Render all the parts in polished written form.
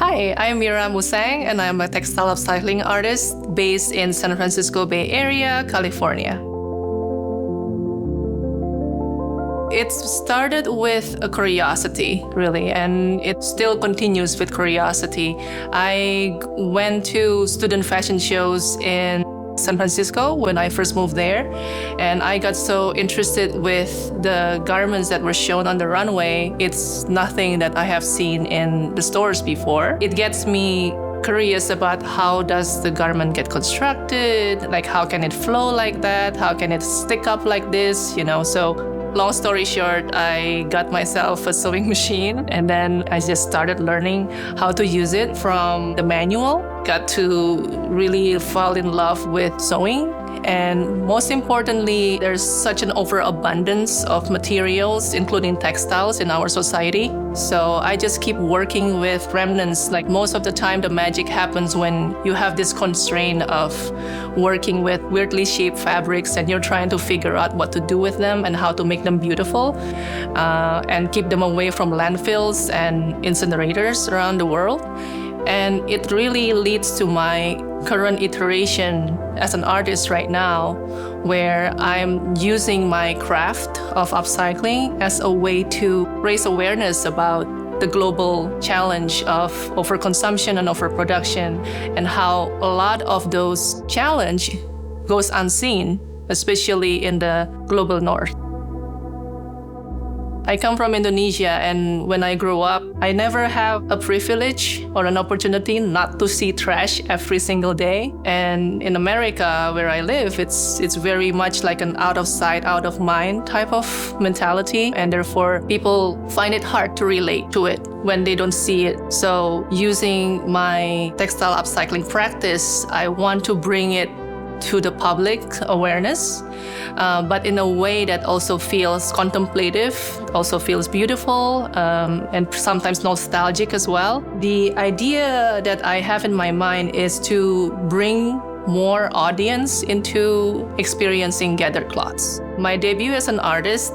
Hi, I'm Mira Musang, and I'm a textile upcycling artist based in San Francisco Bay Area, California. It started with a curiosity, really, and it still continues with curiosity. I went to student fashion shows in San Francisco when I first moved there, and I got so interested with the garments that were shown on the runway. It's nothing that I have seen in the stores before. It gets me curious about how does the garment get constructed, like how can it flow like that, how can it stick up like this, so long story short, I got myself a sewing machine and then I just started learning how to use it from the manual. Got to really fall in love with sewing. And most importantly, there's such an overabundance of materials, including textiles, in our society. So I just keep working with remnants. Like most of the time, the magic happens when you have this constraint of working with weirdly shaped fabrics and you're trying to figure out what to do with them and how to make them beautiful and keep them away from landfills and incinerators around the world. And it really leads to my current iteration as an artist right now, where I'm using my craft of upcycling as a way to raise awareness about the global challenge of overconsumption and overproduction, and how a lot of those challenge goes unseen, especially in the global north. I come from Indonesia, and when I grew up, I never have a privilege or an opportunity not to see trash every single day. And in America, where I live, it's very much like an out of sight, out of mind type of mentality. And therefore, people find it hard to relate to it when they don't see it. So using my textile upcycling practice, I want to bring it to the public awareness, but in a way that also feels contemplative, also feels beautiful, and sometimes nostalgic as well. The idea that I have in my mind is to bring more audience into experiencing gathered cloths. My debut as an artist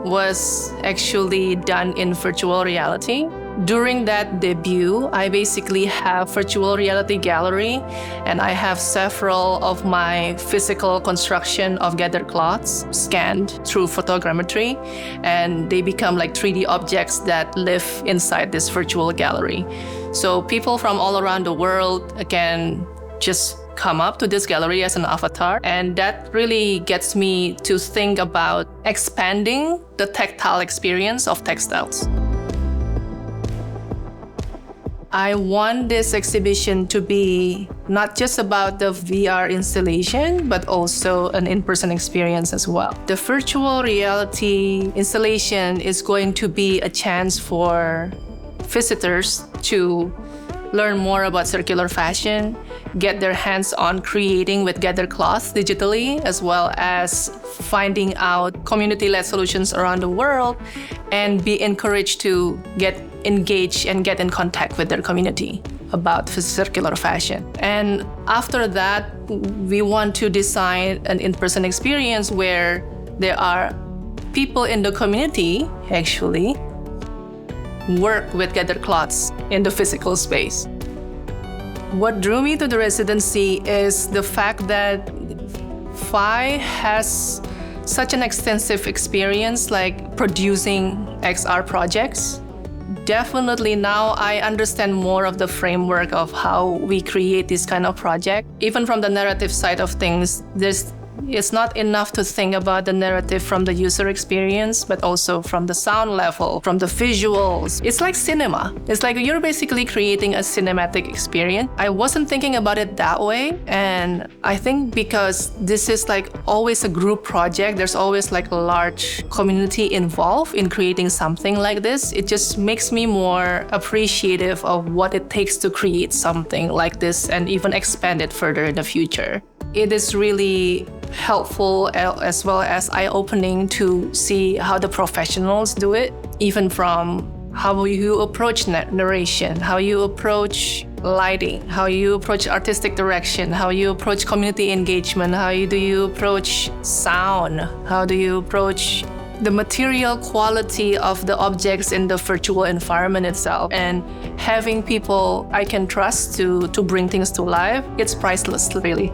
was actually done in virtual reality. During that debut, I basically have virtual reality gallery, and I have several of my physical construction of gathered cloths scanned through photogrammetry, and they become like 3D objects that live inside this virtual gallery. So people from all around the world can just come up to this gallery as an avatar, and that really gets me to think about expanding the tactile experience of textiles. I want this exhibition to be not just about the VR installation, but also an in-person experience as well. The virtual reality installation is going to be a chance for visitors to learn more about circular fashion, get their hands on creating with gathered cloth digitally, as well as finding out community-led solutions around the world, and be encouraged to get engaged and get in contact with their community about circular fashion. And after that, we want to design an in-person experience where there are people in the community actually work with gathered cloths in the physical space. What drew me to the residency is the fact that Phi has such an extensive experience like producing XR projects. Definitely now I understand more of the framework of how we create this kind of project. Even from the narrative side of things, it's not enough to think about the narrative from the user experience, but also from the sound level, from the visuals. It's like cinema. It's like you're basically creating a cinematic experience. I wasn't thinking about it that way. And I think because this is like always a group project, there's always like a large community involved in creating something like this. It just makes me more appreciative of what it takes to create something like this and even expand it further in the future. It is really helpful as well as eye-opening to see how the professionals do it, even from how you approach narration, how you approach lighting, how you approach artistic direction, how you approach community engagement, how do you approach sound, how do you approach the material quality of the objects in the virtual environment itself and having people I can trust to bring things to life, it's priceless, really.